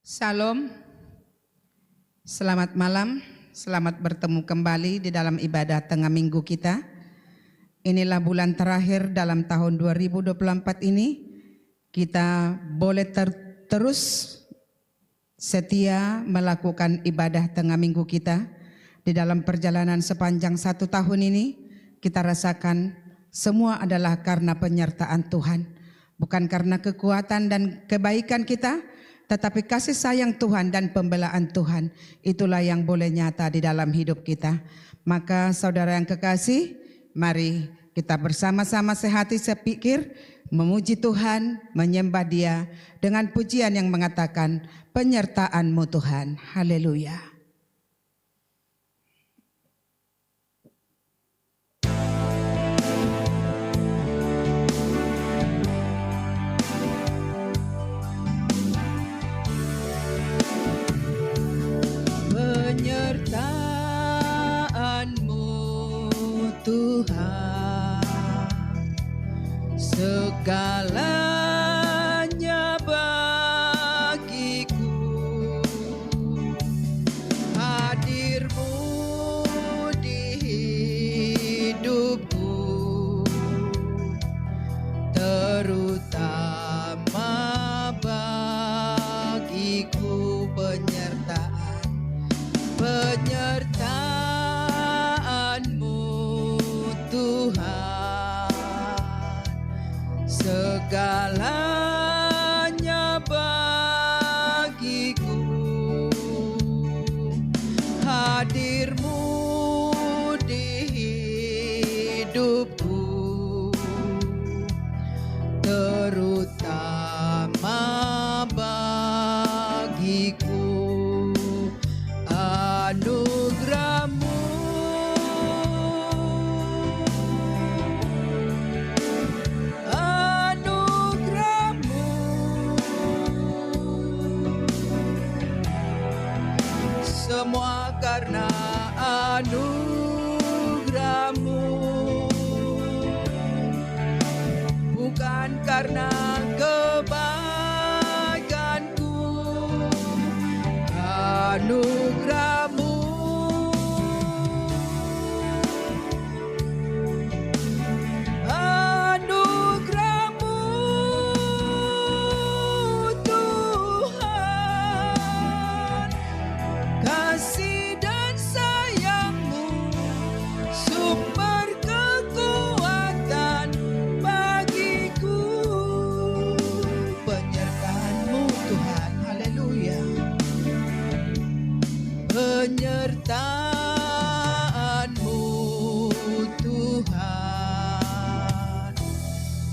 Salam, selamat malam, selamat bertemu kembali di dalam ibadah tengah minggu kita. Inilah bulan terakhir dalam tahun 2024 ini. Kita boleh terus setia melakukan ibadah tengah minggu kita. Di dalam perjalanan sepanjang 1 tahun ini, kita rasakan semua adalah karena penyertaan Tuhan. Bukan karena kekuatan dan kebaikan kita, tetapi kasih sayang Tuhan dan pembelaan Tuhan. Itulah yang boleh nyata di dalam hidup kita. Maka saudara yang kekasih, mari kita bersama-sama sehati sepikir, memuji Tuhan, menyembah Dia dengan pujian yang mengatakan, penyertaan-Mu Tuhan. Haleluya. Penyertaan-Mu Tuhan, segalanya bagiku. Hadir-Mu di hidupku, terutama bagiku. Penyertaan-Mu Tuhan, segalanya bagiku. Hadir-Mu di hidupku, terutama bagiku. Anugerah-Mu, anugerah-Mu, semua karena anugerah-Mu, bukan karena kebaikanku. Anugerah-Mu, anugerah-Mu Tuhan, kasih dan sayang-Mu, sumber kekuatan bagiku. Penyertaan-Mu Tuhan, haleluya. Penyertaan-Mu Tuhan,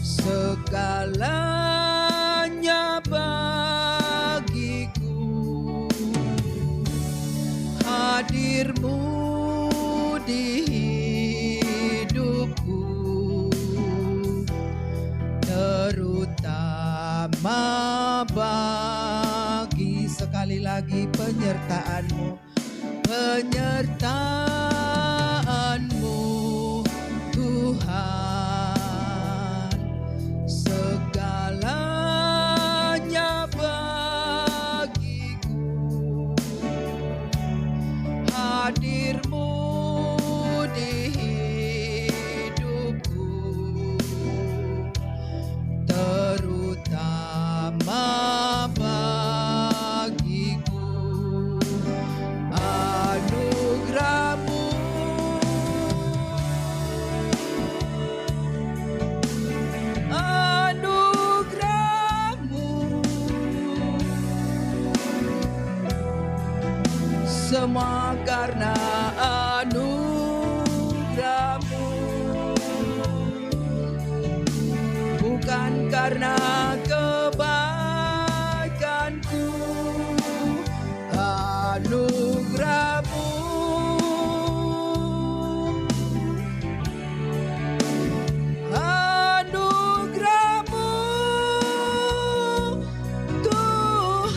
segalanya bagiku. Hadir-Mu di hidupku, terutama bagi, sekali lagi, penyertaan-Mu. Penyertaan-Mu Tuhan, segalanya bagiku. Hadir-Mu di hidupku, terutama bagiku. Anugerah-Mu, anugerah-Mu, semua karena anugerah-Mu, bukan karena kebaikanku. Anugerah-Mu, anugerah-Mu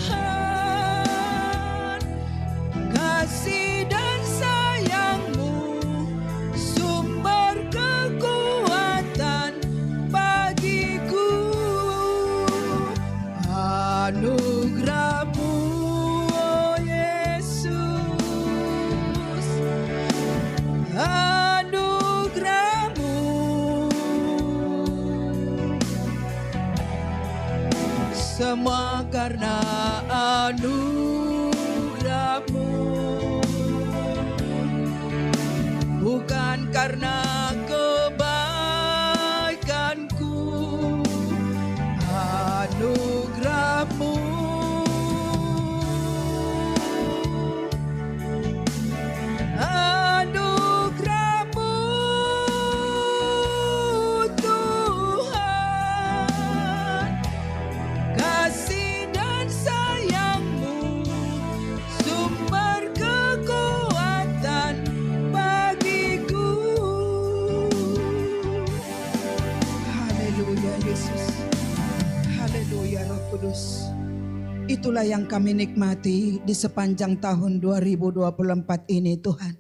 Tuhan, kasih dan sayang-Mu, sumber kekuatan bagiku. Anugerah-Mu, semua karena anugerah-Mu, bukan karena kebaikanku. Anugerah-Mu, anugerah-Mu Tuhan, kasih dan sayang-Mu sumber kekuatan bagiku. Haleluya Yesus, haleluya Roh Kudus. Itulah yang kami nikmati di sepanjang tahun 2024 ini Tuhan.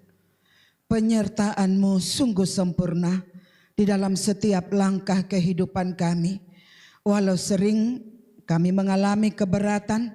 Penyertaan-Mu sungguh sempurna di dalam setiap langkah kehidupan kami. Walau sering kami mengalami keberatan,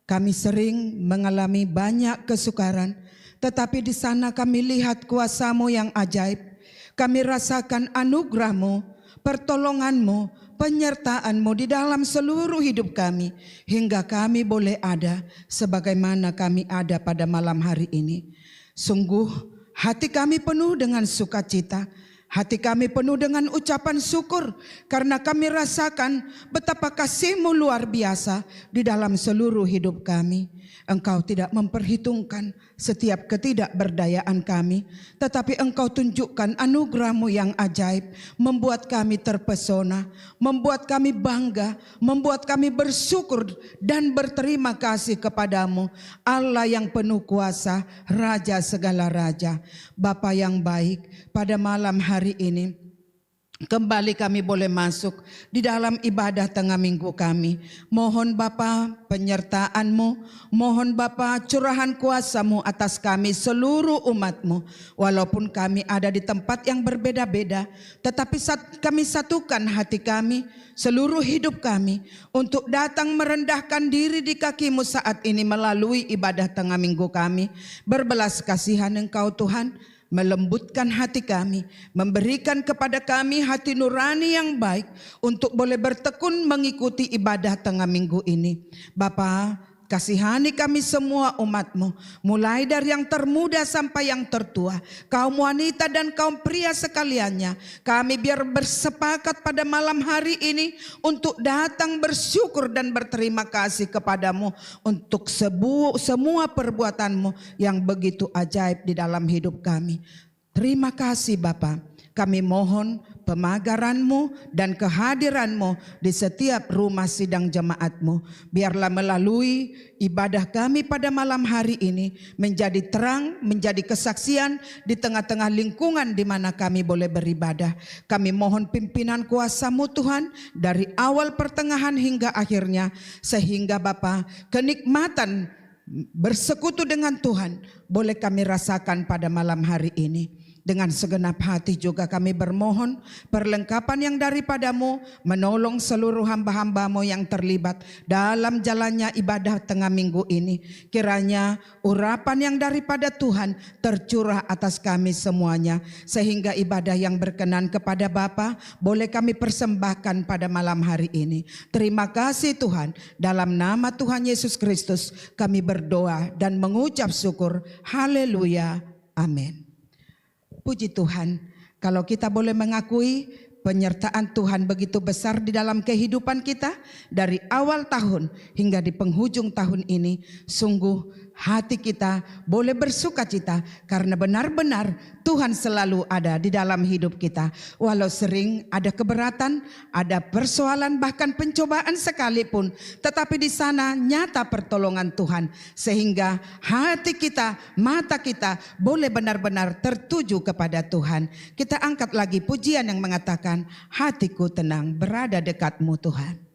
kami sering mengalami banyak kesukaran, tetapi di sana kami lihat kuasa-Mu yang ajaib. Kami rasakan anugerah-Mu, pertolongan-Mu, penyertaan-Mu di dalam seluruh hidup kami, hingga kami boleh ada sebagaimana kami ada pada malam hari ini. Sungguh hati kami penuh dengan sukacita, hati kami penuh dengan ucapan syukur, karena kami rasakan betapa kasih-Mu luar biasa di dalam seluruh hidup kami. Engkau tidak memperhitungkan setiap ketidakberdayaan kami, tetapi Engkau tunjukkan anugerah-Mu yang ajaib, membuat kami terpesona, membuat kami bangga, membuat kami bersyukur dan berterima kasih kepadamu, Allah yang penuh kuasa, Raja segala raja. Bapa yang baik, pada malam hari ini kembali kami boleh masuk di dalam ibadah tengah minggu kami. Mohon Bapa penyertaan-Mu, mohon Bapa curahan kuasa-Mu atas kami seluruh umat-Mu. Walaupun kami ada di tempat yang berbeda-beda, tetapi kami satukan hati kami, seluruh hidup kami untuk datang merendahkan diri di kaki-Mu saat ini melalui ibadah tengah minggu kami. Berbelas kasihan Engkau Tuhan, melembutkan hati kami, memberikan kepada kami hati nurani yang baik untuk boleh bertekun mengikuti ibadah tengah minggu ini. Bapa, kasihani kami semua umat-Mu, mulai dari yang termuda sampai yang tertua, kaum wanita dan kaum pria sekaliannya. Kami biar bersepakat pada malam hari ini untuk datang bersyukur dan berterima kasih kepadamu untuk semua perbuatan-Mu yang begitu ajaib di dalam hidup kami. Terima kasih Bapa. Kami mohon pemagaran-Mu dan kehadiran-Mu di setiap rumah sidang jemaat-Mu. Biarlah melalui ibadah kami pada malam hari ini menjadi terang, menjadi kesaksian di tengah-tengah lingkungan di mana kami boleh beribadah. Kami mohon pimpinan kuasa-Mu Tuhan dari awal pertengahan hingga akhirnya, sehingga Bapa kenikmatan bersekutu dengan Tuhan boleh kami rasakan pada malam hari ini. Dengan segenap hati juga kami bermohon perlengkapan yang daripada-Mu, menolong seluruh hamba-hamba-Mu yang terlibat dalam jalannya ibadah tengah minggu ini. Kiranya urapan yang daripada Tuhan tercurah atas kami semuanya, sehingga ibadah yang berkenan kepada Bapa boleh kami persembahkan pada malam hari ini. Terima kasih Tuhan, dalam nama Tuhan Yesus Kristus kami berdoa dan mengucap syukur. Haleluya, amin. Puji Tuhan, kalau kita boleh mengakui penyertaan Tuhan begitu besar di dalam kehidupan kita dari awal tahun hingga di penghujung tahun ini, sungguh hati kita boleh bersukacita karena benar-benar Tuhan selalu ada di dalam hidup kita. Walau sering ada keberatan, ada persoalan, bahkan pencobaan sekalipun, tetapi di sana nyata pertolongan Tuhan, sehingga hati kita, mata kita boleh benar-benar tertuju kepada Tuhan. Kita angkat lagi pujian yang mengatakan, hatiku tenang berada dekat-Mu Tuhan.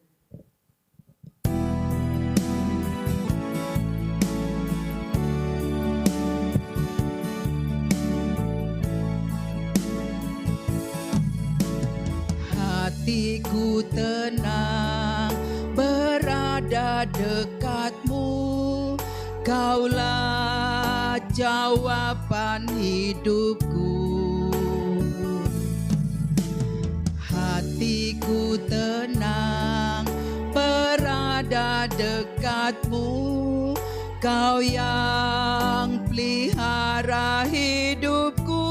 Hatiku tenang berada dekat-Mu, Kaulah jawaban hidupku. Hatiku tenang berada dekatmu, Kau yang pelihara hidupku.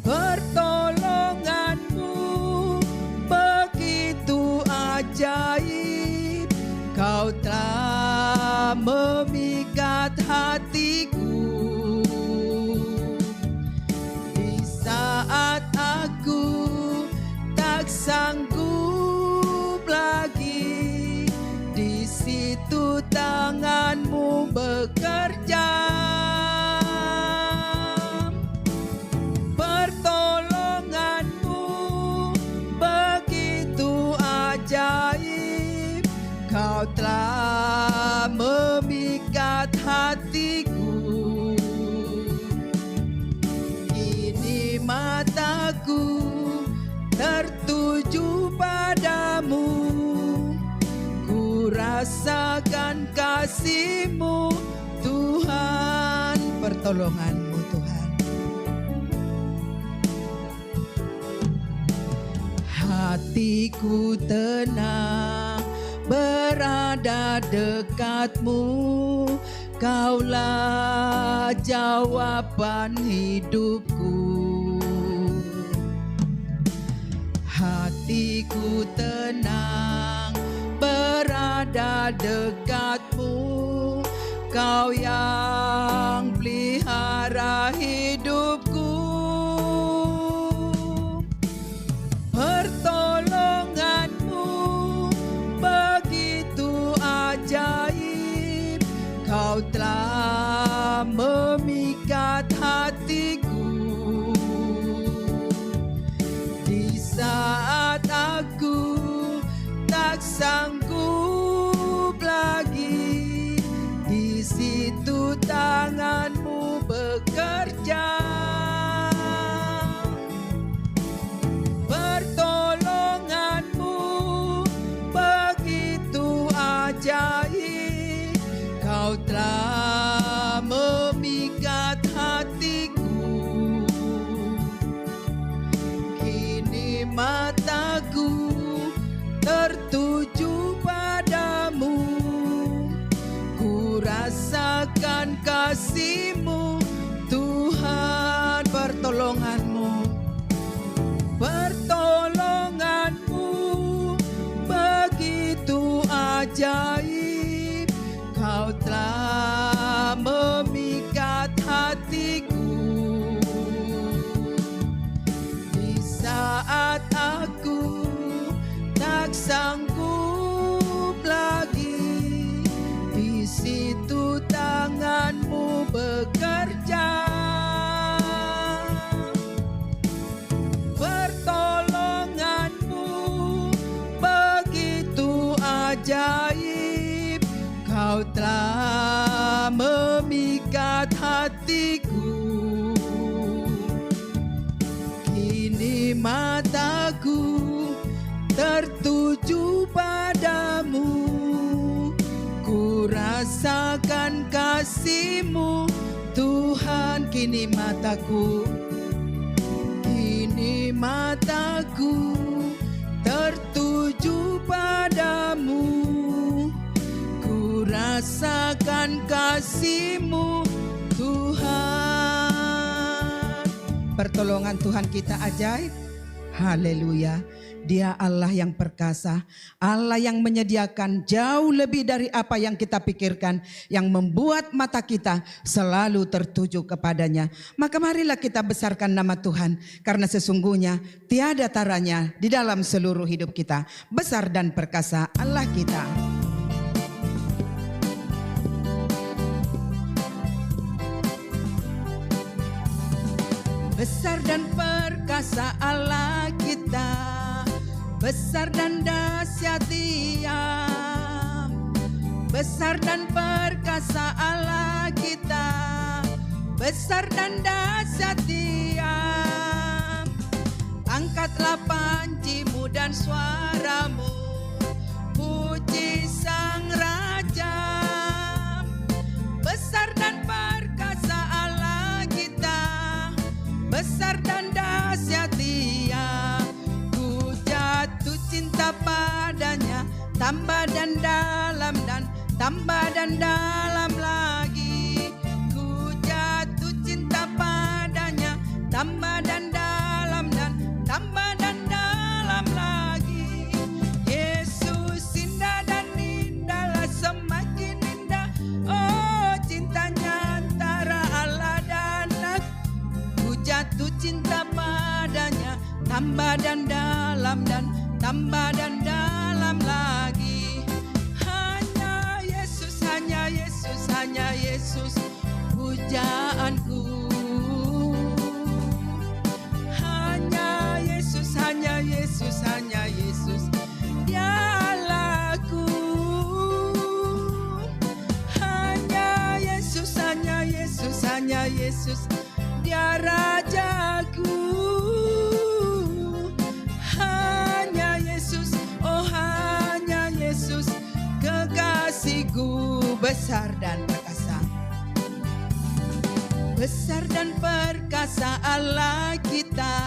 Pertolonganmu begitu ajaib, Kau telah memikat hatiku. Di saat aku tak sanggup lagi, di situ tanganmu bekerja. Pertolonganmu begitu ajaib, Kau telah memikat hatiku. Kini mataku tertuju padamu, ku rasakan kasih-Mu Tuhan, pertolongan-Mu Tuhan. Hatiku tenang berada dekatmu, Kaulah jawaban hidupku. Hatiku tenang berada dekatmu, Kau yang pelihara hidupku. Pertolonganmu begitu ajaib, Kau telah memikat hatiku. Di saat aku tak sanggup lagi, di situ tangan-Mu bekerja. Pertolongan-Mu begitu ajaib, Kau telah memikat hatiku. Kini mataku tertuju padamu, ku rasakan kasih-Mu Tuhan, pertolongan-Mu. Pertolongan-Mu begitu ajaib, Kau telah memikat hatiku. Di saat aku tak sanggup lagi, di situ tangan-Mu bekerja. Pertolongan-Mu begitu ajaib, Kau telah memikat hatiku. Kini mataku tertuju padamu, ku rasakan kasih-Mu Tuhan. Kini mataku tertuju padamu, ku rasakan kasih-Mu Tuhan. Pertolongan Tuhan kita ajaib. Haleluya. Dia Allah yang perkasa, Allah yang menyediakan jauh lebih dari apa yang kita pikirkan, yang membuat mata kita selalu tertuju kepadanya. Maka marilah kita besarkan nama Tuhan, karena sesungguhnya tiada taranya di dalam seluruh hidup kita. Besar dan perkasa Allah kita. Besar dan perkasa Allah kita, besar dan dahsyat Dia. Besar dan perkasa Allah kita, besar dan dahsyat Dia. Angkatlah pancimu dan suaramu, puji Sang Raja. Besar dan perkasa Allah kita, besar dan dahsyat Dia. Ku jatuh cinta padanya, tambah dan dalam lagi. Ku jatuh cinta padanya, tambah dan dalam lagi. Yesus indah dan indahlah, semakin indah. Oh, cintanya antara Allah dan aku. Ku jatuh cinta padanya, tambah dan dalam lagi. Hanya Yesus, hanya Yesus pujaanku. Hanya Yesus, hanya Yesus dialaku. Hanya Yesus dia rajaku. Hanya Yesus, oh hanya Yesus kekasihku. Besar dan perkasa, besar dan perkasa Allah kita,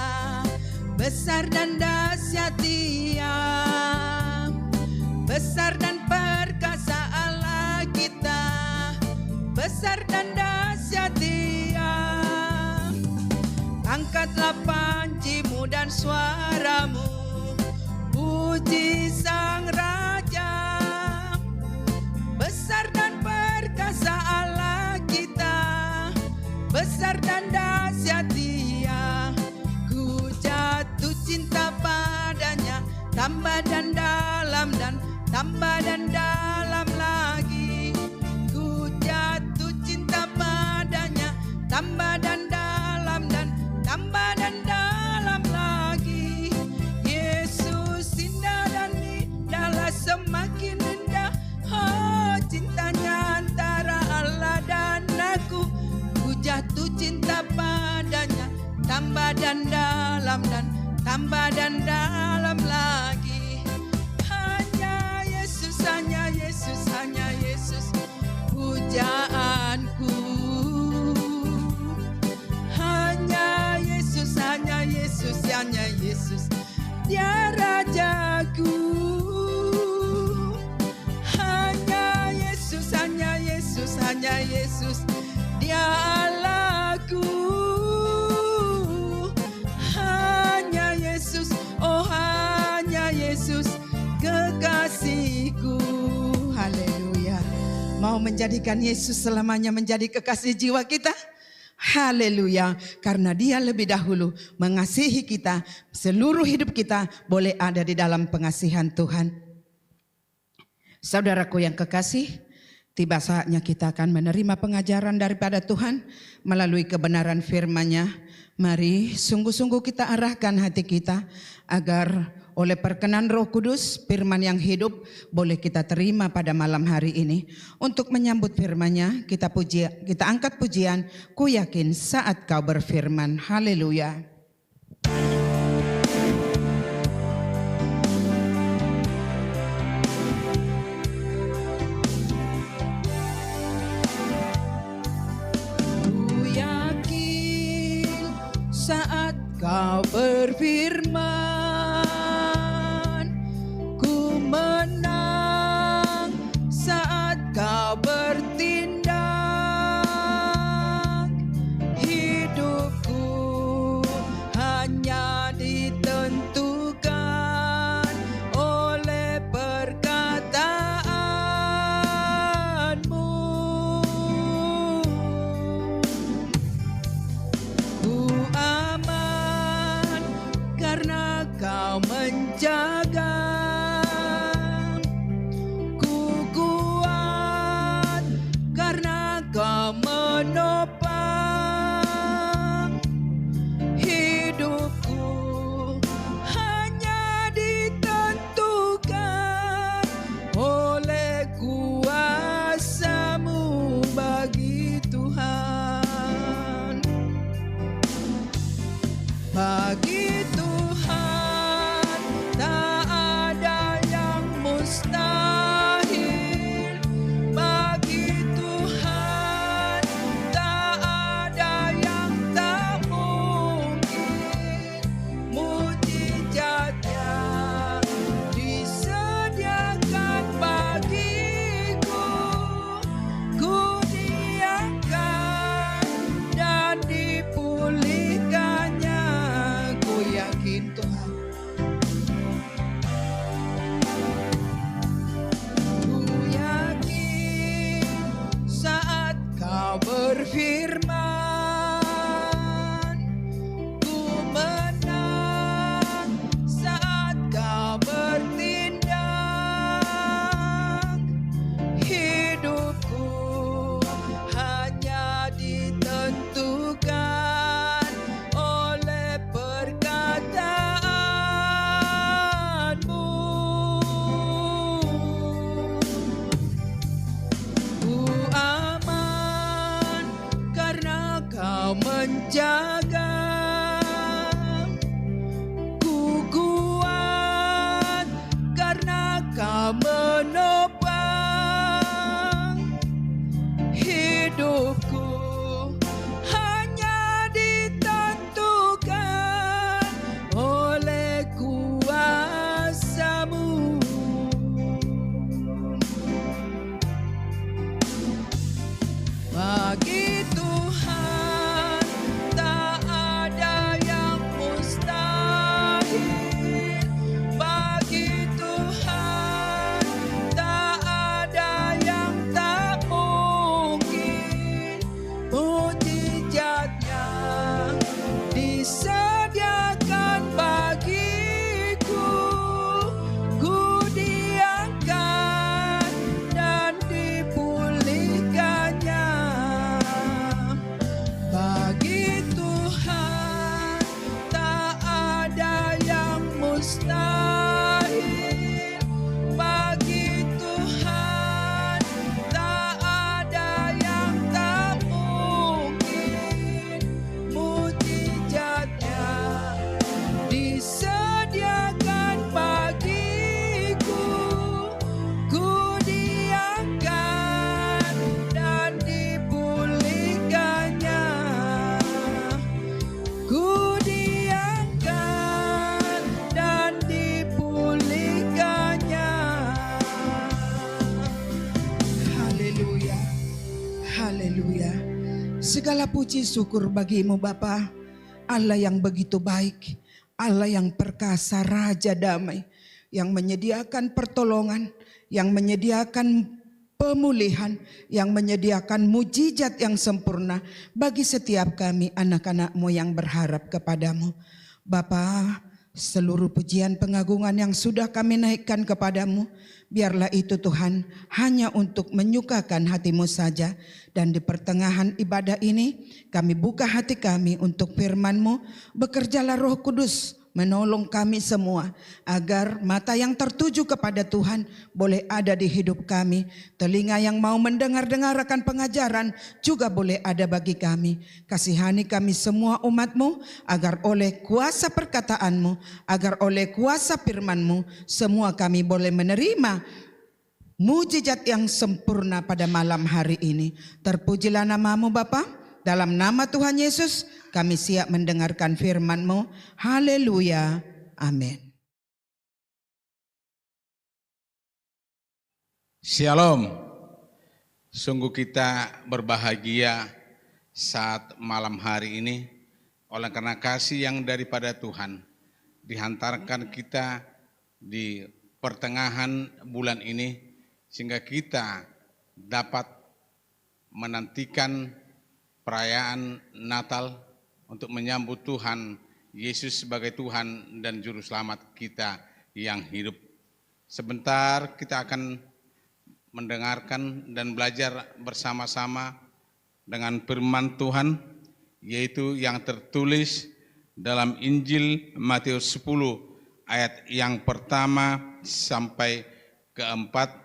besar dan dahsyat Dia. Besar dan perkasa Allah kita, besar dan dahsyat Dia. Angkatlah pancimu dan suaramu, puji Sang Raja. Besar dan perkasa Allah kita, besar dan dahsyat Dia. Ku jatuh cinta padanya, tambah dan dalam lagi. Ku jatuh cinta padanya, tambah dan dalam lagi. Yesus indah dan indahlah, semakin indah. Oh, cintanya antara Allah dan aku. Ku jatuh cinta padanya, tambah dan dalam lagi. Hanya Yesus, hanya Yesus pujaanku. Hanya Yesus dia rajaku. Hanya Yesus dia Allahku. Hanya Yesus, oh hanya Yesus kekasihku. Haleluya. Mau menjadikan Yesus selamanya menjadi kekasih jiwa kita? Haleluya, karena Dia lebih dahulu mengasihi kita, seluruh hidup kita boleh ada di dalam pengasihan Tuhan. Saudaraku yang kekasih, tiba saatnya kita akan menerima pengajaran daripada Tuhan melalui kebenaran firman-Nya. Mari sungguh-sungguh kita arahkan hati kita agar oleh perkenan Roh Kudus, firman yang hidup boleh kita terima pada malam hari ini. Untuk menyambut firman-Nya, kita angkat pujian, ku yakin saat kau berfirman. Haleluya. Ku yakin saat kau berfirman, menang saat kau bertindak. Hidupku hanya ditentukan oleh perkataanmu. Ku aman karena kau menjaga. Kau menopang hidupku, hanya ditentukan oleh kuasa-Mu bagi Tuhan. Bagi Tuhan tak Segala puji syukur bagimu Bapa, Allah yang begitu baik, Allah yang perkasa, Raja damai, yang menyediakan pertolongan, yang menyediakan pemulihan, yang menyediakan mujizat yang sempurna bagi setiap kami anak-anak-Mu yang berharap kepadamu. Bapa, seluruh pujian pengagungan yang sudah kami naikkan kepadamu, biarlah itu Tuhan hanya untuk menyukakan hati-Mu saja. Dan di pertengahan ibadah ini kami buka hati kami untuk firman-Mu. Bekerjalah Roh Kudus menolong kami semua agar mata yang tertuju kepada Tuhan boleh ada di hidup kami. Telinga yang mau mendengar-dengar akan pengajaran juga boleh ada bagi kami. Kasihani kami semua umat-Mu agar oleh kuasa perkataan-Mu, agar oleh kuasa firman-Mu, semua kami boleh menerima mujizat yang sempurna pada malam hari ini. Terpujilah nama-Mu Bapa. Dalam nama Tuhan Yesus kami siap mendengarkan firman-Mu. Haleluya. Amin. Shalom. Sungguh kita berbahagia saat malam hari ini oleh karena kasih yang daripada Tuhan dihantarkan kita di pertengahan bulan ini sehingga kita dapat menantikan perayaan Natal untuk menyambut Tuhan Yesus sebagai Tuhan dan Juru Selamat kita yang hidup. Sebentar kita akan mendengarkan dan belajar bersama-sama dengan firman Tuhan, yaitu yang tertulis dalam Injil Matius 10 ayat yang pertama sampai keempat.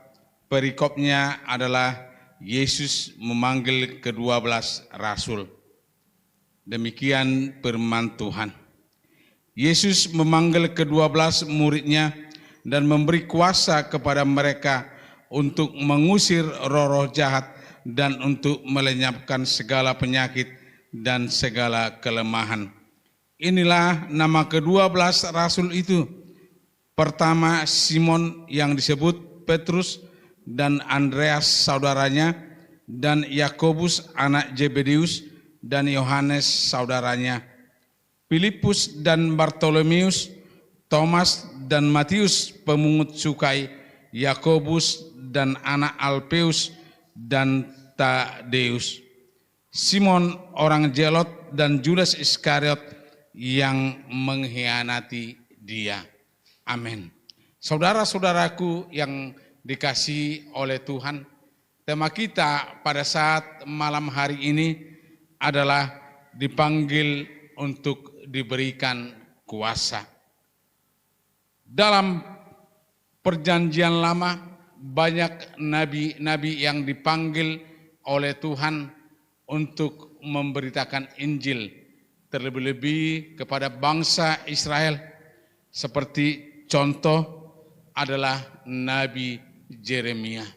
Perikopnya adalah Yesus memanggil ke-12 rasul. Demikian firman Tuhan. Yesus memanggil ke-12 muridnya dan memberi kuasa kepada mereka untuk mengusir roh-roh jahat dan untuk melenyapkan segala penyakit dan segala kelemahan. Inilah nama ke-12 rasul itu. Pertama, Simon yang disebut Petrus, dan Andreas saudaranya, dan Yakobus anak Zebedeus, dan Yohanes saudaranya, Filipus dan Bartolomeus, Thomas dan Matius pemungut cukai, Yakobus dan anak Alpeus dan Tadeus, Simon orang Zelot dan Judas Iskariot yang mengkhianati dia. Amin. Saudara-saudaraku yang dikasihi oleh Tuhan, tema kita pada saat malam hari ini adalah dipanggil untuk diberikan kuasa. Dalam perjanjian lama banyak nabi-nabi yang dipanggil oleh Tuhan untuk memberitakan Injil, terlebih-lebih kepada bangsa Israel. Seperti contoh adalah Nabi Yeremia.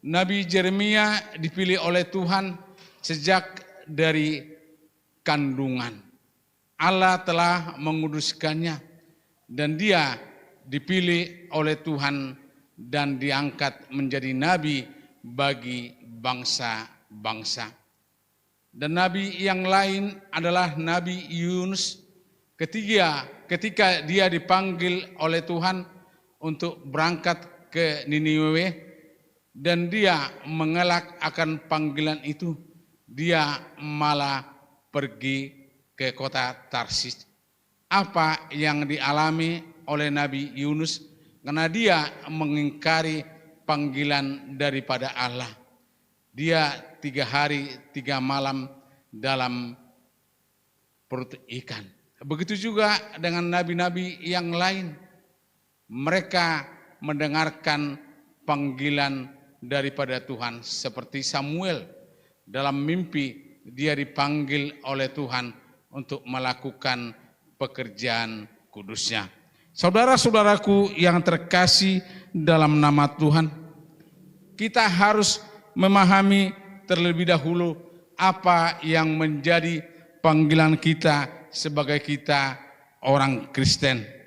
Nabi Yeremia dipilih oleh Tuhan sejak dari kandungan. Allah telah menguduskannya dan dia dipilih oleh Tuhan dan diangkat menjadi nabi bagi bangsa-bangsa. Dan nabi yang lain adalah Nabi Yunus. Ketika dia dipanggil oleh Tuhan untuk berangkat ke Niniwe dan dia mengelak akan panggilan itu, dia malah pergi ke kota Tarsis. Apa yang dialami oleh Nabi Yunus karena dia mengingkari panggilan daripada Allah. Dia 3 hari 3 malam dalam perut ikan. Begitu juga dengan nabi-nabi yang lain. Mereka mendengarkan panggilan daripada Tuhan seperti Samuel. Dalam mimpi dia dipanggil oleh Tuhan untuk melakukan pekerjaan kudusnya. Saudara-saudaraku yang terkasih dalam nama Tuhan, kita harus memahami terlebih dahulu apa yang menjadi panggilan kita sebagai kita orang Kristen.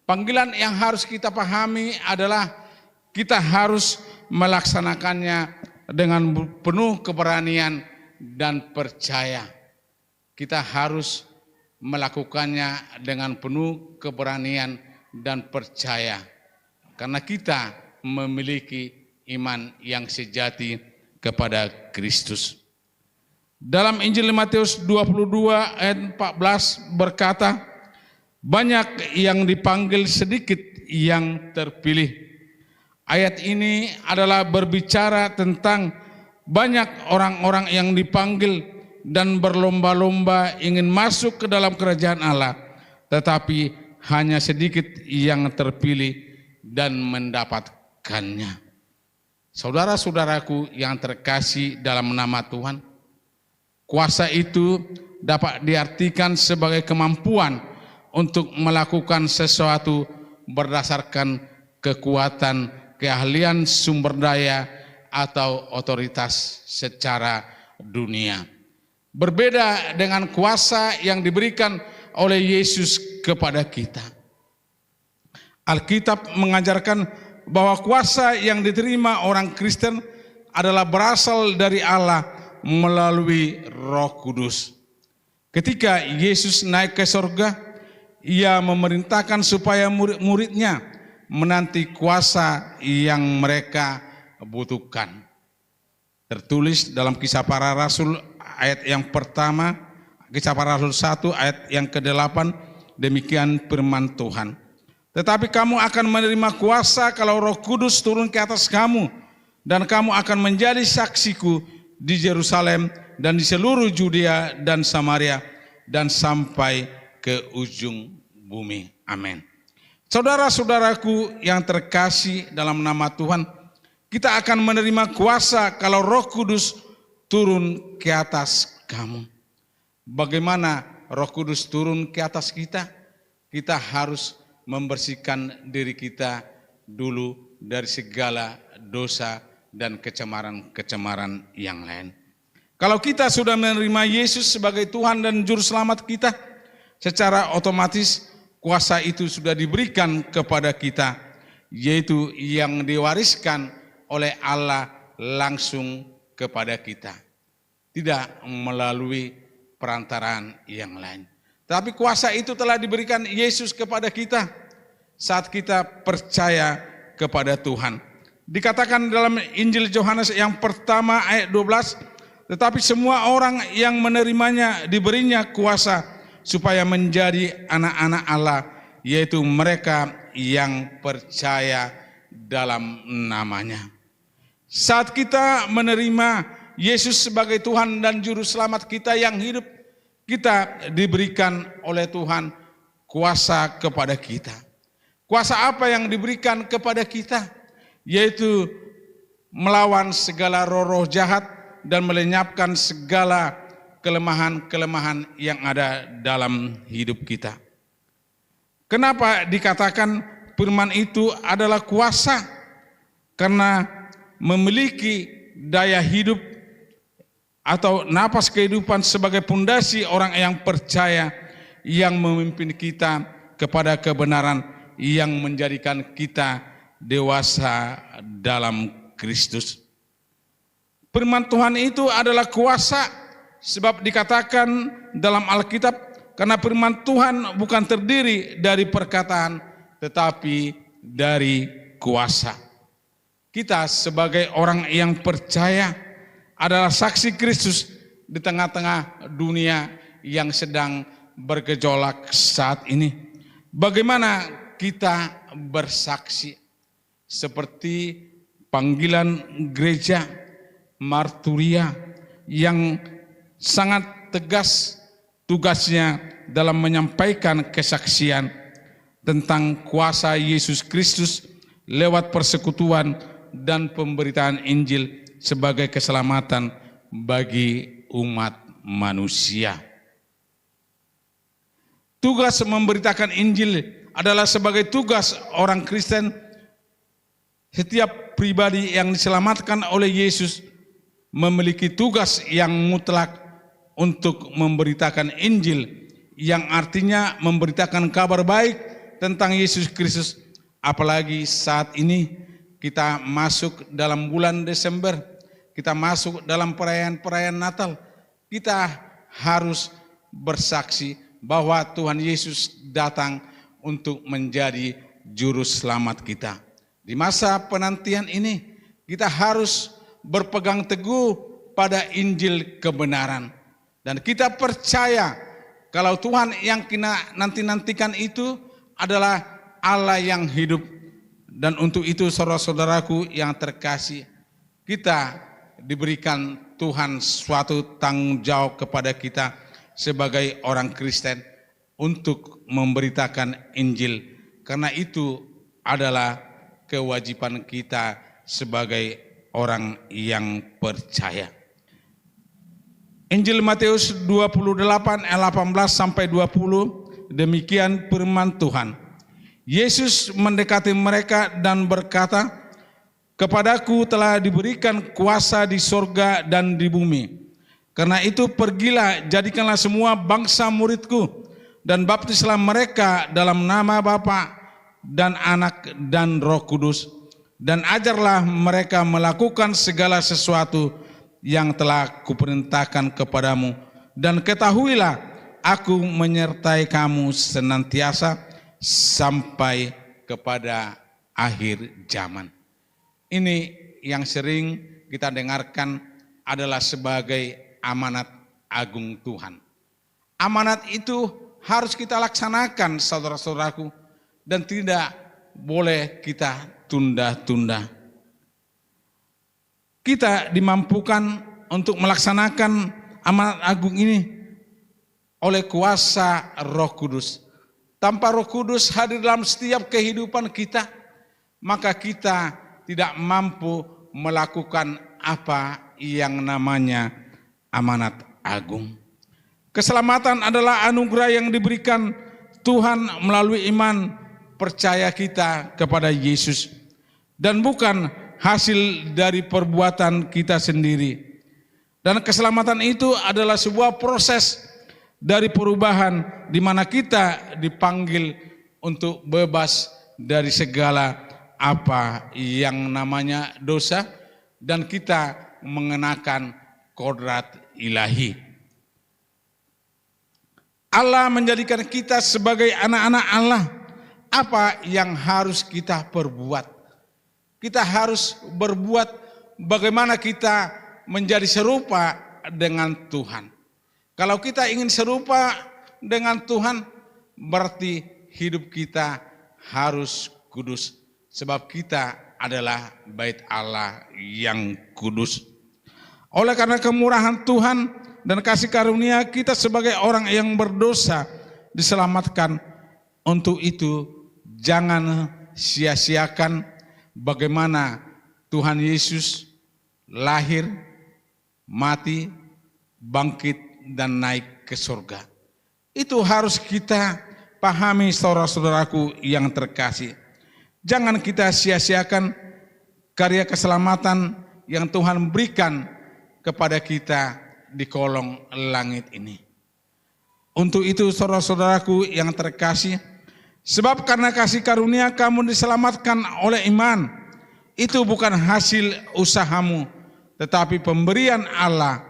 Panggilan yang harus kita pahami adalah kita harus melaksanakannya dengan penuh keberanian dan percaya. Kita harus melakukannya dengan penuh keberanian dan percaya. Karena kita memiliki iman yang sejati kepada Kristus. Dalam Injil Matius 22 ayat 14 berkata, banyak yang dipanggil, sedikit yang terpilih. Ayat ini adalah berbicara tentang banyak orang-orang yang dipanggil dan berlomba-lomba ingin masuk ke dalam kerajaan Allah, tetapi hanya sedikit yang terpilih dan mendapatkannya. Saudara-saudaraku yang terkasih dalam nama Tuhan, kuasa itu dapat diartikan sebagai kemampuan untuk melakukan sesuatu berdasarkan kekuatan, keahlian, sumber daya, atau otoritas secara dunia. Berbeda dengan kuasa yang diberikan oleh Yesus kepada kita. Alkitab mengajarkan bahwa kuasa yang diterima orang Kristen adalah berasal dari Allah melalui Roh Kudus. Ketika Yesus naik ke sorga, Ia memerintahkan supaya murid-muridnya menanti kuasa yang mereka butuhkan. Tertulis dalam Kisah Para Rasul ayat yang pertama, Kisah Para Rasul 1 ayat yang ke-8, demikian firman Tuhan. Tetapi kamu akan menerima kuasa kalau Roh Kudus turun ke atas kamu, dan kamu akan menjadi saksiku di Yerusalem dan di seluruh Judea dan Samaria dan sampai ke ujung bumi. Amin. Saudara-saudaraku yang terkasih dalam nama Tuhan, kita akan menerima kuasa kalau Roh Kudus turun ke atas kamu. Bagaimana Roh Kudus turun ke atas kita? Kita harus membersihkan diri kita dulu dari segala dosa dan kecemaran-kecemaran yang lain. Kalau kita sudah menerima Yesus sebagai Tuhan dan Juru Selamat kita, secara otomatis kuasa itu sudah diberikan kepada kita, yaitu yang diwariskan oleh Allah langsung kepada kita, tidak melalui perantaraan yang lain. Tapi kuasa itu telah diberikan Yesus kepada kita saat kita percaya kepada Tuhan. Dikatakan dalam Injil Yohanes yang pertama ayat 12, tetapi semua orang yang menerimanya diberinya kuasa supaya menjadi anak-anak Allah, yaitu mereka yang percaya dalam namanya. Saat kita menerima Yesus sebagai Tuhan dan Juru Selamat kita yang hidup, kita diberikan oleh Tuhan kuasa kepada kita. Kuasa apa yang diberikan kepada kita? Yaitu melawan segala roh-roh jahat dan melenyapkan segala kelemahan-kelemahan yang ada dalam hidup kita. Kenapa dikatakan firman itu adalah kuasa? Karena memiliki daya hidup atau napas kehidupan sebagai pondasi orang yang percaya, yang memimpin kita kepada kebenaran, yang menjadikan kita dewasa dalam Kristus. Firman Tuhan itu adalah kuasa, sebab dikatakan dalam Alkitab, karena firman Tuhan bukan terdiri dari perkataan, tetapi dari kuasa. Kita sebagai orang yang percaya adalah saksi Kristus di tengah-tengah dunia yang sedang bergejolak saat ini. Bagaimana kita bersaksi? Seperti panggilan gereja Marturia yang sangat tegas tugasnya dalam menyampaikan kesaksian tentang kuasa Yesus Kristus lewat persekutuan dan pemberitaan Injil sebagai keselamatan bagi umat manusia. Tugas memberitakan Injil adalah sebagai tugas orang Kristen. Setiap pribadi yang diselamatkan oleh Yesus memiliki tugas yang mutlak untuk memberitakan Injil, yang artinya memberitakan kabar baik tentang Yesus Kristus. Apalagi saat ini kita masuk dalam bulan Desember, kita masuk dalam perayaan-perayaan Natal, kita harus bersaksi bahwa Tuhan Yesus datang untuk menjadi juru selamat kita. Di masa penantian ini kita harus berpegang teguh pada Injil kebenaran. Dan kita percaya kalau Tuhan yang kita nanti-nantikan itu adalah Allah yang hidup. Dan untuk itu saudara-saudaraku yang terkasih, kita diberikan Tuhan suatu tanggung jawab kepada kita sebagai orang Kristen untuk memberitakan Injil. Karena itu adalah kewajiban kita sebagai orang yang percaya. Injil Matius 28 ayat 18 sampai 20, demikian firman Tuhan. Yesus mendekati mereka dan berkata, "Kepadaku telah diberikan kuasa di sorga dan di bumi. Karena itu pergilah, jadikanlah semua bangsa muridku, dan baptislah mereka dalam nama Bapa dan Anak dan Roh Kudus, dan ajarlah mereka melakukan segala sesuatu yang telah kuperintahkan kepadamu. Dan ketahuilah, aku menyertai kamu senantiasa sampai kepada akhir zaman." Ini yang sering kita dengarkan adalah sebagai amanat agung Tuhan. Amanat itu harus kita laksanakan, saudara-saudaraku, dan tidak boleh kita tunda-tunda. Kita dimampukan untuk melaksanakan amanat agung ini oleh kuasa Roh Kudus. Tanpa Roh Kudus hadir dalam setiap kehidupan kita, maka kita tidak mampu melakukan apa yang namanya amanat agung. Keselamatan adalah anugerah yang diberikan Tuhan melalui iman percaya kita kepada Yesus, dan bukan hasil dari perbuatan kita sendiri. Dan keselamatan itu adalah sebuah proses dari perubahan di mana kita dipanggil untuk bebas dari segala apa yang namanya dosa, dan kita mengenakan kodrat ilahi. Allah menjadikan kita sebagai anak-anak Allah. Apa yang harus kita perbuat? Kita harus berbuat bagaimana kita menjadi serupa dengan Tuhan. Kalau kita ingin serupa dengan Tuhan, berarti hidup kita harus kudus. Sebab kita adalah bait Allah yang kudus. Oleh karena kemurahan Tuhan dan kasih karunia, kita sebagai orang yang berdosa diselamatkan. Untuk itu jangan sia-siakan bagaimana Tuhan Yesus lahir, mati, bangkit, dan naik ke surga. Itu harus kita pahami, saudara-saudaraku yang terkasih. Jangan kita sia-siakan karya keselamatan yang Tuhan berikan kepada kita di kolong langit ini. Untuk itu saudara-saudaraku yang terkasih, sebab karena kasih karunia kamu diselamatkan oleh iman. Itu bukan hasil usahamu, tetapi pemberian Allah.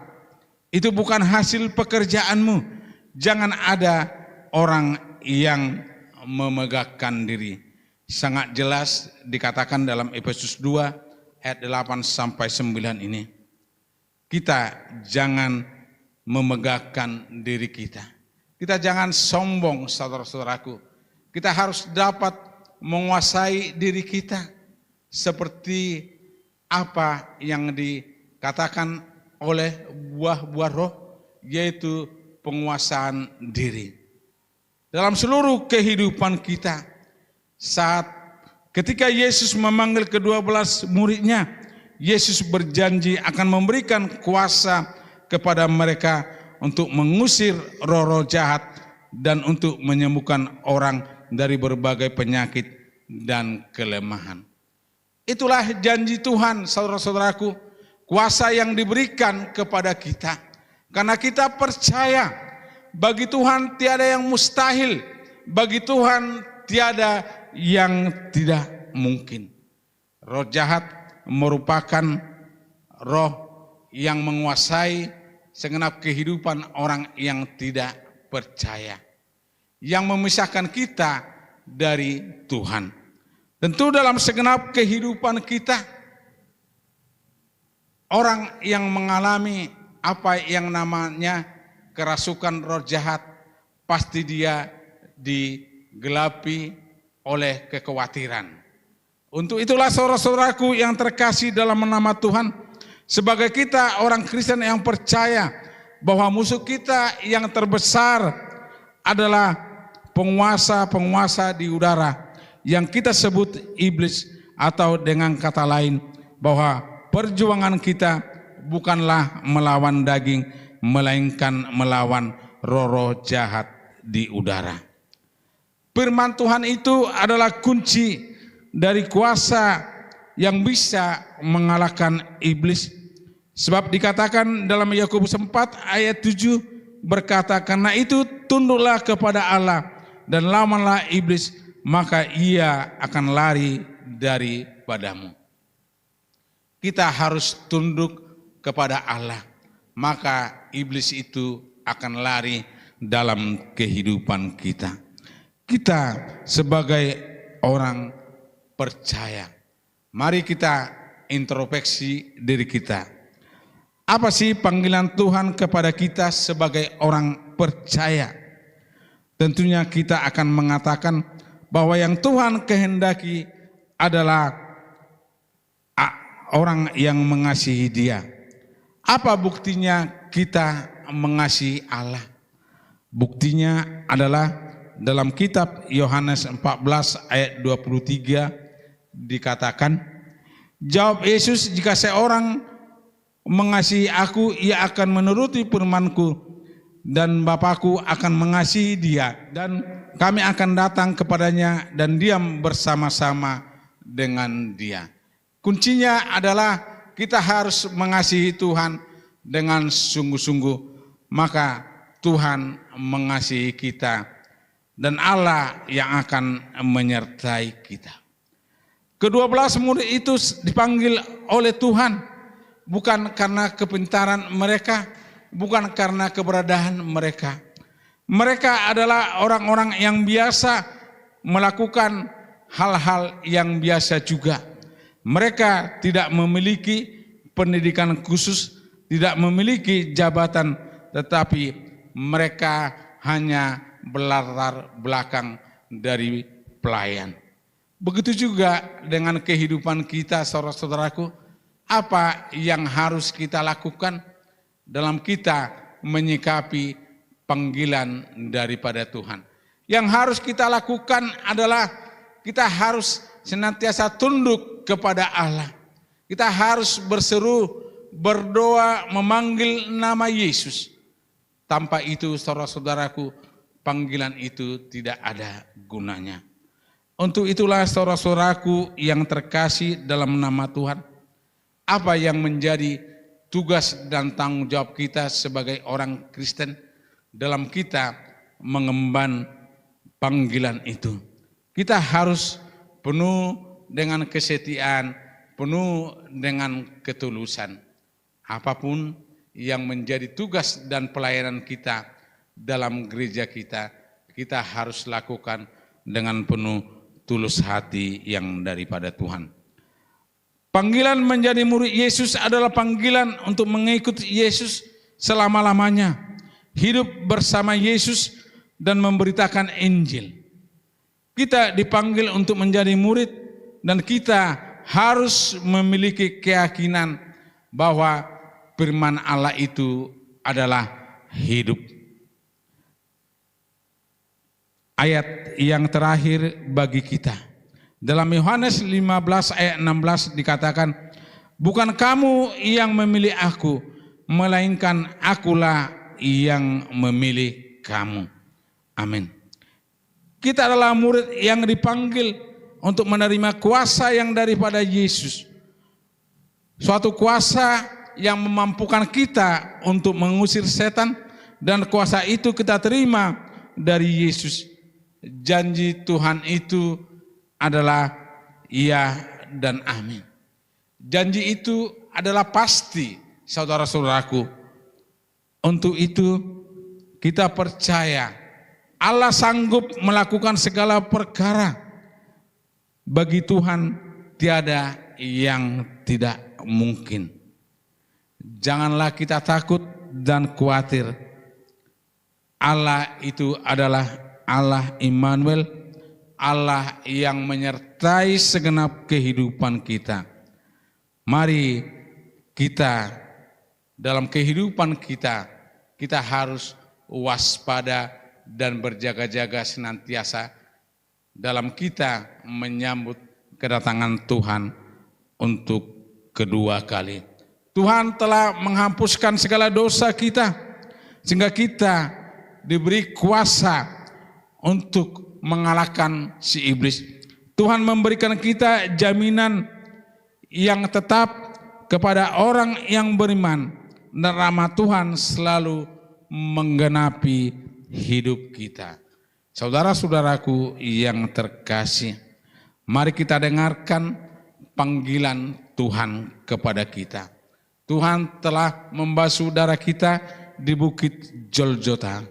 Itu bukan hasil pekerjaanmu. Jangan ada orang yang memegahkan diri. Sangat jelas dikatakan dalam Efesus 2 ayat 8 sampai 9 ini. Kita jangan memegahkan diri kita. Kita jangan sombong, saudara-saudaraku. Kita harus dapat menguasai diri kita seperti apa yang dikatakan oleh buah-buah roh, yaitu penguasaan diri. Dalam seluruh kehidupan kita, saat ketika Yesus memanggil ke-12 muridnya, Yesus berjanji akan memberikan kuasa kepada mereka untuk mengusir roh-roh jahat dan untuk menyembuhkan orang dari berbagai penyakit dan kelemahan. Itulah janji Tuhan, saudara-saudaraku, kuasa yang diberikan kepada kita. Karena kita percaya bagi Tuhan tiada yang mustahil, bagi Tuhan tiada yang tidak mungkin. Roh jahat merupakan roh yang menguasai segenap kehidupan orang yang tidak percaya, yang memisahkan kita dari Tuhan. Tentu dalam segenap kehidupan kita, orang yang mengalami apa yang namanya kerasukan roh jahat, pasti dia digelapi oleh kekhawatiran. Untuk itulah saudara-saudaraku yang terkasih dalam nama Tuhan, sebagai kita orang Kristen yang percaya bahwa musuh kita yang terbesar adalah penguasa-penguasa di udara yang kita sebut iblis, atau dengan kata lain bahwa perjuangan kita bukanlah melawan daging, melainkan melawan roh-roh jahat di udara. Firman Tuhan itu adalah kunci dari kuasa yang bisa mengalahkan iblis. Sebab dikatakan dalam Yakobus 4 ayat 7 berkata, karena itu tunduklah kepada Allah dan lawanlah iblis, maka ia akan lari daripadamu. Kita harus tunduk kepada Allah, maka iblis itu akan lari dalam kehidupan kita. Kita sebagai orang percaya, mari kita introspeksi diri kita. Apa sih panggilan Tuhan kepada kita sebagai orang percaya? Tentunya kita akan mengatakan bahwa yang Tuhan kehendaki adalah orang yang mengasihi Dia. Apa buktinya kita mengasihi Allah? Buktinya adalah dalam kitab Yohanes 14 ayat 23 dikatakan, jawab Yesus, jika seorang mengasihi aku, ia akan menuruti firman-Ku, dan Bapa-Ku akan mengasihi dia, dan kami akan datang kepadanya dan diam bersama-sama dengan dia. Kuncinya adalah kita harus mengasihi Tuhan dengan sungguh-sungguh, maka Tuhan mengasihi kita dan Allah yang akan menyertai kita. Ke-12 murid itu dipanggil oleh Tuhan bukan karena kepintaran mereka, bukan karena keberadaan mereka. Mereka adalah orang-orang yang biasa melakukan hal-hal yang biasa juga. Mereka tidak memiliki pendidikan khusus, tidak memiliki jabatan, tetapi mereka hanya berlatar belakang dari pelayan. Begitu juga dengan kehidupan kita, saudara-saudaraku. Apa yang harus kita lakukan dalam kita menyikapi panggilan daripada Tuhan? Yang harus kita lakukan adalah kita harus senantiasa tunduk kepada Allah. Kita harus berseru, berdoa, memanggil nama Yesus. Tanpa itu, saudara-saudaraku, panggilan itu tidak ada gunanya. Untuk itulah saudara-saudaraku yang terkasih dalam nama Tuhan, apa yang menjadi tugas dan tanggung jawab kita sebagai orang Kristen dalam kita mengemban panggilan itu? Kita harus penuh dengan kesetiaan, penuh dengan ketulusan. Apapun yang menjadi tugas dan pelayanan kita dalam gereja kita, kita harus lakukan dengan penuh tulus hati yang daripada Tuhan. Panggilan menjadi murid Yesus adalah panggilan untuk mengikuti Yesus selama-lamanya, hidup bersama Yesus dan memberitakan Injil. Kita dipanggil untuk menjadi murid dan kita harus memiliki keyakinan bahwa firman Allah itu adalah hidup. Ayat yang terakhir bagi kita. Dalam Yohanes 15 ayat 16 dikatakan, bukan kamu yang memilih aku, melainkan akulah yang memilih kamu. Amin. Kita adalah murid yang dipanggil untuk menerima kuasa yang daripada Yesus. Suatu kuasa yang memampukan kita untuk mengusir setan, dan kuasa itu kita terima dari Yesus. Janji Tuhan itu adalah iya dan amin. Janji itu adalah pasti, saudara-saudaraku. Untuk itu kita percaya Allah sanggup melakukan segala perkara. Bagi Tuhan tiada yang tidak mungkin. Janganlah kita takut dan khawatir. Allah itu adalah Allah Immanuel, Allah yang menyertai segenap kehidupan kita. Mari kita dalam kehidupan kita harus waspada dan berjaga-jaga senantiasa dalam kita menyambut kedatangan Tuhan untuk kedua kali. Tuhan telah menghapuskan segala dosa kita, sehingga kita diberi kuasa untuk mengalahkan si iblis. Tuhan memberikan kita jaminan yang tetap kepada orang yang beriman, dan rahmat Tuhan selalu menggenapi hidup kita. Saudara-saudaraku yang terkasih, mari kita dengarkan panggilan Tuhan kepada kita. Tuhan telah membasuh darah kita di bukit Golgota.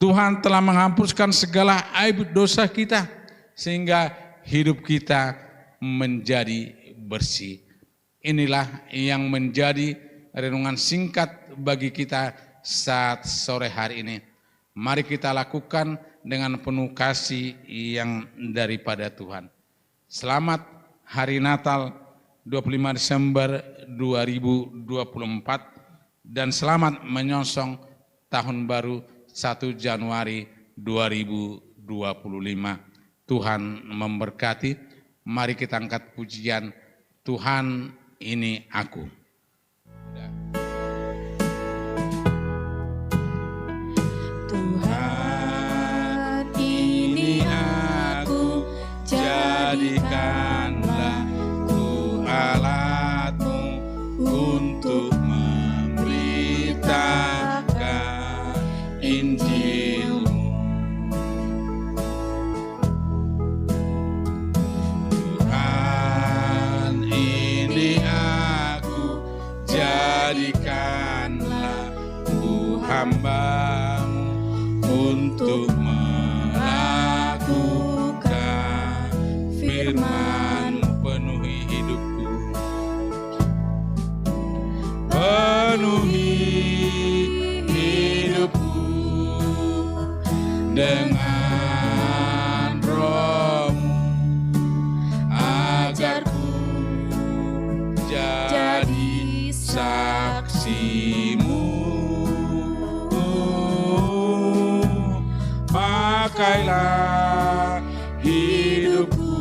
Tuhan telah menghapuskan segala aib dosa kita sehingga hidup kita menjadi bersih. Inilah yang menjadi renungan singkat bagi kita saat sore hari ini. Mari kita lakukan dengan penuh kasih yang daripada Tuhan. Selamat Hari Natal 25 Desember 2024 dan selamat menyongsong Tahun Baru 1 Januari 2025. Tuhan memberkati. Mari kita angkat pujian Tuhan ini aku. Tuhan ini aku, jadikanlah ku alatmu untuk memberitakan Injilmu. Tuhan ini aku, jadikanlah ku hamba-Mu untuk melakukan firman. Penuhi hidupku, penuhi hidupku dengan Roh-Mu, agar ku jadi saksi-Mu. Pakailah hidupku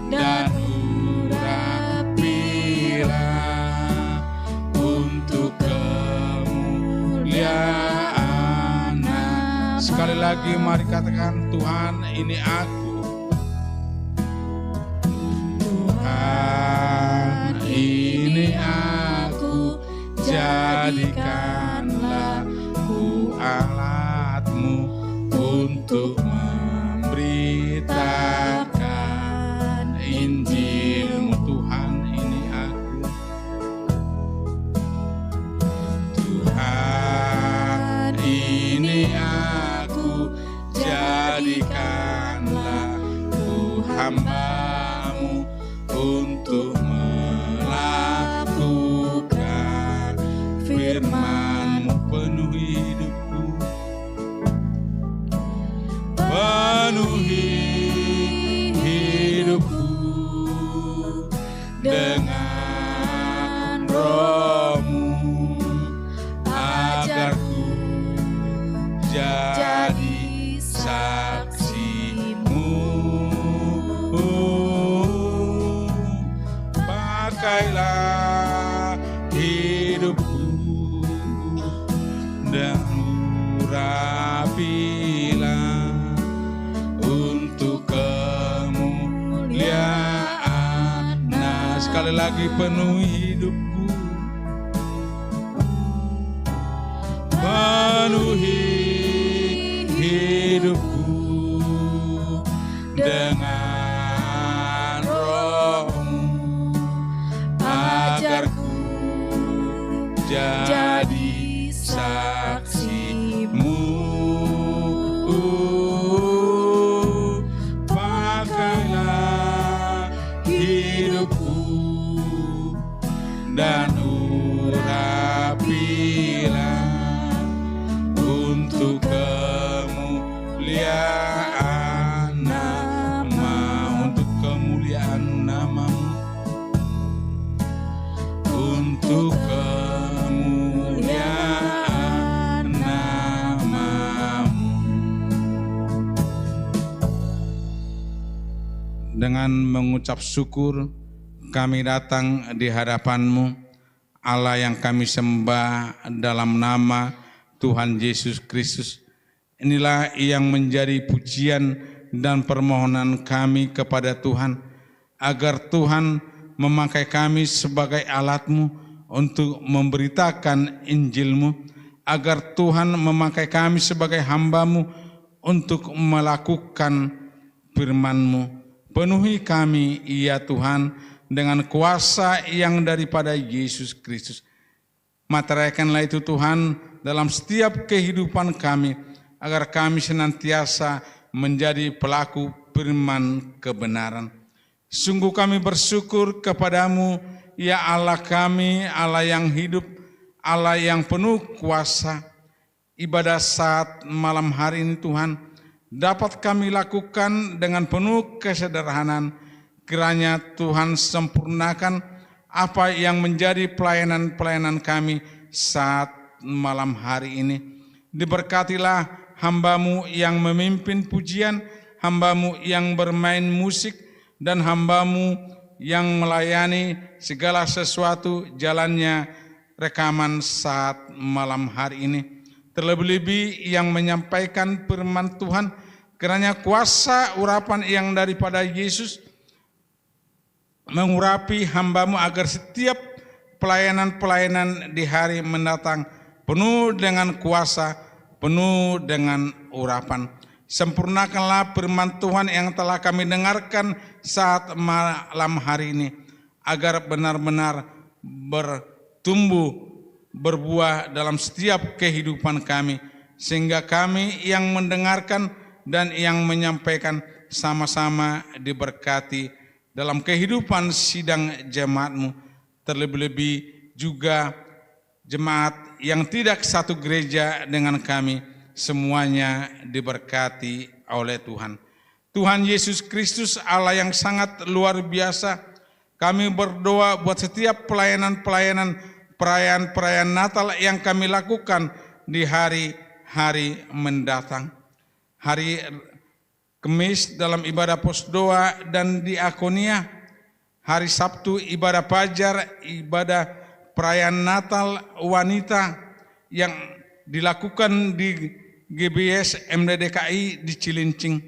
dan urapilah untuk kemuliaan. Sekali lagi mari katakan, Tuhan ini aku. Tuhan ini aku, jadikanlah ku alat-Mu untuk memberitakan Injil-Mu. Tuhan ini aku. Tuhan ini aku, jadikanlah ku hamba-Mu untuk melakukan firman-Mu. Penuhi hidupku, penuhi hidupku dengan Roh-Mu, agar ku jadi saksi-Mu. Pakailah hidupku dan urapilah untuk kemuliaan. Nah, sekali lagi penuhi hidupku, penuhi hidupku dengan Roh-Mu, agar ku jadi hidupku, dan urapilah untuk kemuliaan nama, untuk kemuliaan namamu, untuk kemuliaan namamu. Dengan mengucap syukur, kami datang di hadapan-Mu, Allah yang kami sembah dalam nama Tuhan Yesus Kristus. Inilah yang menjadi pujian dan permohonan kami kepada Tuhan, agar Tuhan memakai kami sebagai alat-Mu untuk memberitakan Injil-Mu, agar Tuhan memakai kami sebagai hamba-Mu untuk melakukan firman-Mu. Penuhi kami, ya Tuhan, dengan kuasa yang daripada Yesus Kristus. Materaikanlah itu Tuhan dalam setiap kehidupan kami, agar kami senantiasa menjadi pelaku firman kebenaran. Sungguh kami bersyukur kepadamu, ya Allah kami, Allah yang hidup, Allah yang penuh kuasa. Ibadah saat malam hari ini Tuhan, dapat kami lakukan dengan penuh kesederhanaan. Kiranya Tuhan sempurnakan apa yang menjadi pelayanan-pelayanan kami saat malam hari ini. Diberkatilah hamba-Mu yang memimpin pujian, hamba-Mu yang bermain musik, dan hamba-Mu yang melayani segala sesuatu jalannya rekaman saat malam hari ini. Terlebih-lebih yang menyampaikan firman Tuhan, kiranya kuasa urapan yang daripada Yesus mengurapi hamba-Mu agar setiap pelayanan-pelayanan di hari mendatang penuh dengan kuasa, penuh dengan urapan. Sempurnakanlah firman Tuhan yang telah kami dengarkan saat malam hari ini, agar benar-benar bertumbuh, berbuah dalam setiap kehidupan kami, sehingga kami yang mendengarkan dan yang menyampaikan sama-sama diberkati dalam kehidupan sidang jemaat-Mu. Terlebih-lebih juga jemaat yang tidak satu gereja dengan kami, semuanya diberkati oleh Tuhan. Tuhan Yesus Kristus, Allah yang sangat luar biasa, kami berdoa buat setiap pelayanan-pelayanan, perayaan-perayaan Natal yang kami lakukan di hari-hari mendatang. Hari Kamis dalam ibadah posdoa dan diakonia, hari Sabtu ibadah fajar, ibadah perayaan Natal wanita yang dilakukan di GBS MDDKI di Cilincing.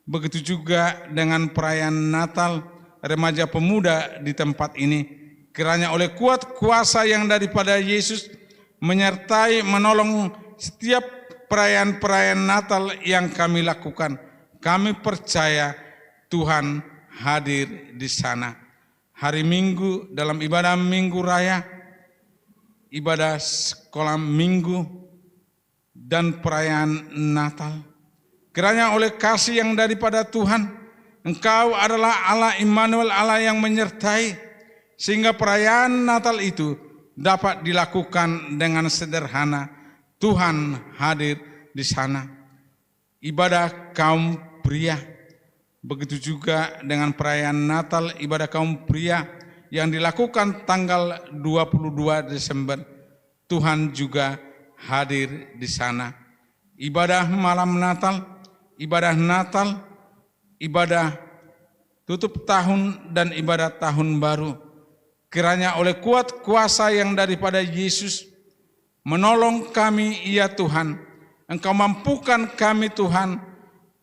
Begitu juga dengan perayaan Natal remaja pemuda di tempat ini. Kiranya oleh kuat kuasa yang daripada Yesus menyertai menolong setiap perayaan-perayaan Natal yang kami lakukan. Kami percaya Tuhan hadir di sana. Hari Minggu dalam ibadah Minggu Raya, ibadah sekolah Minggu, dan perayaan Natal. Kiranya oleh kasih yang daripada Tuhan, Engkau adalah Allah Immanuel, Allah yang menyertai, sehingga perayaan Natal itu dapat dilakukan dengan sederhana. Tuhan hadir di sana. Ibadah kaum pria, begitu juga dengan perayaan Natal, ibadah kaum pria yang dilakukan tanggal 22 Desember. Tuhan juga hadir di sana. Ibadah malam Natal, ibadah Natal, ibadah tutup tahun, dan ibadah tahun baru. Kiranya oleh kuat kuasa yang daripada Yesus menolong kami, ya Tuhan. Engkau mampukan kami Tuhan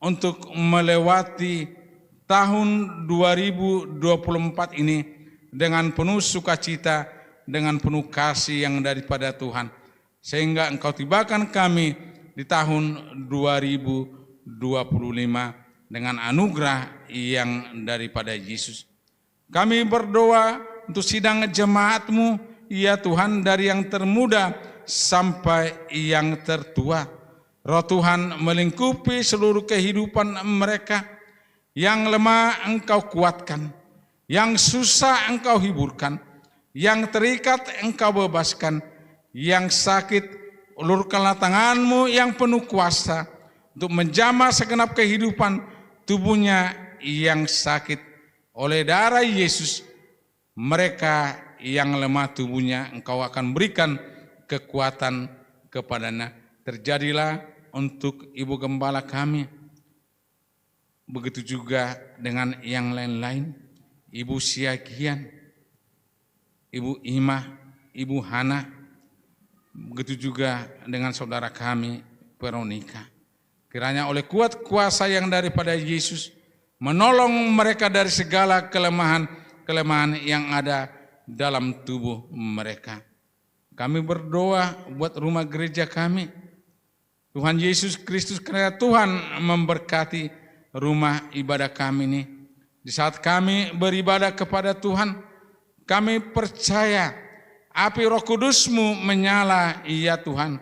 untuk melewati tahun 2024 ini dengan penuh sukacita, dengan penuh kasih yang daripada Tuhan. Sehingga Engkau tibakan kami di tahun 2025 dengan anugerah yang daripada Yesus. Kami berdoa untuk sidang jemaat-Mu, ya Tuhan, dari yang termuda sampai yang tertua. Roh Tuhan melingkupi seluruh kehidupan mereka. Yang lemah Engkau kuatkan, Yang susah Engkau hiburkan, yang terikat Engkau bebaskan, yang sakit ulurkanlah tangan-Mu yang penuh kuasa untuk menjamah segenap kehidupan tubuhnya yang sakit. Oleh darah Yesus, mereka yang lemah tubuhnya Engkau akan berikan kekuatan kepadanya. Terjadilah untuk Ibu Gembala kami. Begitu juga dengan yang lain-lain. Ibu Siagian, Ibu Imah, Ibu Hana, begitu juga dengan saudara kami Veronica. Kiranya oleh kuat kuasa yang daripada Yesus menolong mereka dari segala kelemahan yang ada dalam tubuh mereka. Kami berdoa buat rumah gereja kami. Tuhan Yesus Kristus, kiranya Tuhan memberkati rumah ibadah kami ini. Di saat kami beribadah kepada Tuhan, kami percaya api Roh Kudus-Mu menyala, ya Tuhan,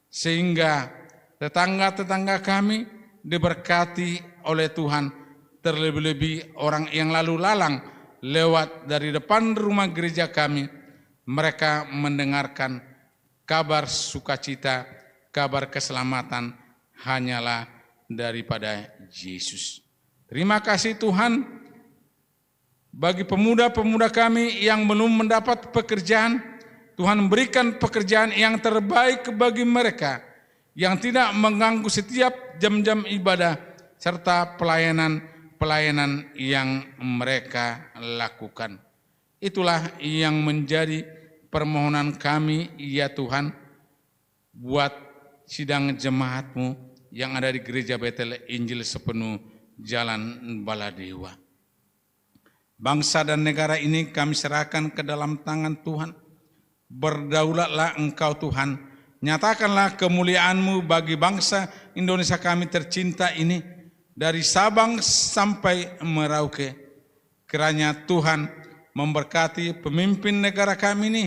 sehingga tetangga-tetangga kami diberkati oleh Tuhan, terlebih-lebih orang yang lalu lalang lewat dari depan rumah gereja kami, mereka mendengarkan kabar sukacita, kabar keselamatan hanyalah daripada Yesus. Terima kasih Tuhan. Bagi pemuda-pemuda kami yang belum mendapat pekerjaan, Tuhan berikan pekerjaan yang terbaik bagi mereka, yang tidak mengganggu setiap jam-jam ibadah, serta pelayanan yang mereka lakukan. Itulah yang menjadi permohonan kami, ya Tuhan, buat sidang jemaat-Mu yang ada di Gereja Betel Injil Sepenuh Jalan Baladewa. Bangsa dan negara ini kami serahkan ke dalam tangan Tuhan. Berdaulatlah Engkau Tuhan. Nyatakanlah kemuliaan-Mu bagi bangsa Indonesia kami tercinta ini. Dari Sabang sampai Merauke. Kiranya Tuhan memberkati pemimpin negara kami ini.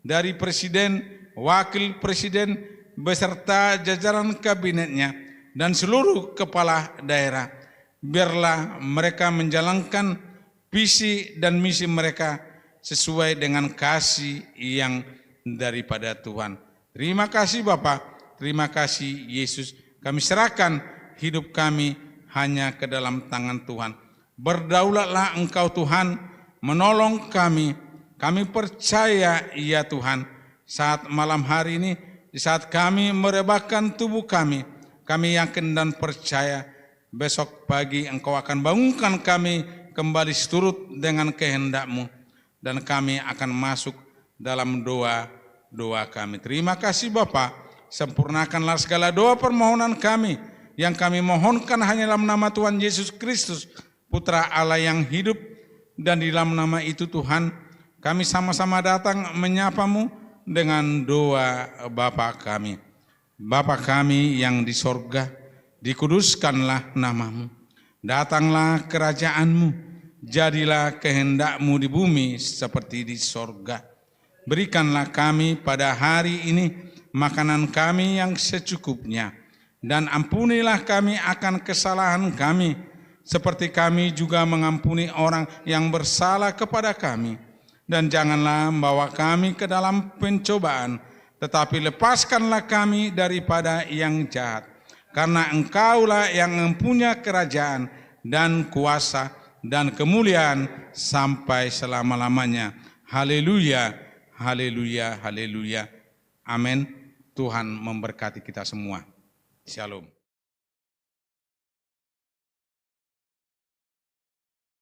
Dari Presiden, Wakil Presiden, beserta jajaran kabinetnya. Dan seluruh kepala daerah. Biarlah mereka menjalankan visi dan misi mereka sesuai dengan kasih yang daripada Tuhan. Terima kasih Bapa, terima kasih Yesus. Kami serahkan hidup kami hanya ke dalam tangan Tuhan. Berdaulatlah Engkau Tuhan, menolong kami. Kami percaya, ya Tuhan, saat malam hari ini, di saat kami merebahkan tubuh kami yakin dan percaya besok pagi Engkau akan bangunkan kami kembali seturut dengan kehendak-Mu, dan kami akan masuk dalam doa kami. Terima kasih Bapa, sempurnakanlah segala doa permohonan kami, yang kami mohonkan hanya dalam nama Tuhan Yesus Kristus, Putra Allah yang hidup, dan di dalam nama itu Tuhan, kami sama-sama datang menyapa-Mu dengan doa Bapa kami. Bapa kami yang di sorga, dikuduskanlah nama-Mu, datanglah kerajaan-Mu, jadilah kehendak-Mu di bumi seperti di sorga. Berikanlah kami pada hari ini makanan kami yang secukupnya, dan ampunilah kami akan kesalahan kami, seperti kami juga mengampuni orang yang bersalah kepada kami. Dan janganlah membawa kami ke dalam pencobaan, tetapi lepaskanlah kami daripada yang jahat. Karena Engkaulah yang mempunyai kerajaan dan kuasa dan kemuliaan sampai selama-lamanya. Haleluya, haleluya, haleluya. Amin. Tuhan memberkati kita semua. Shalom.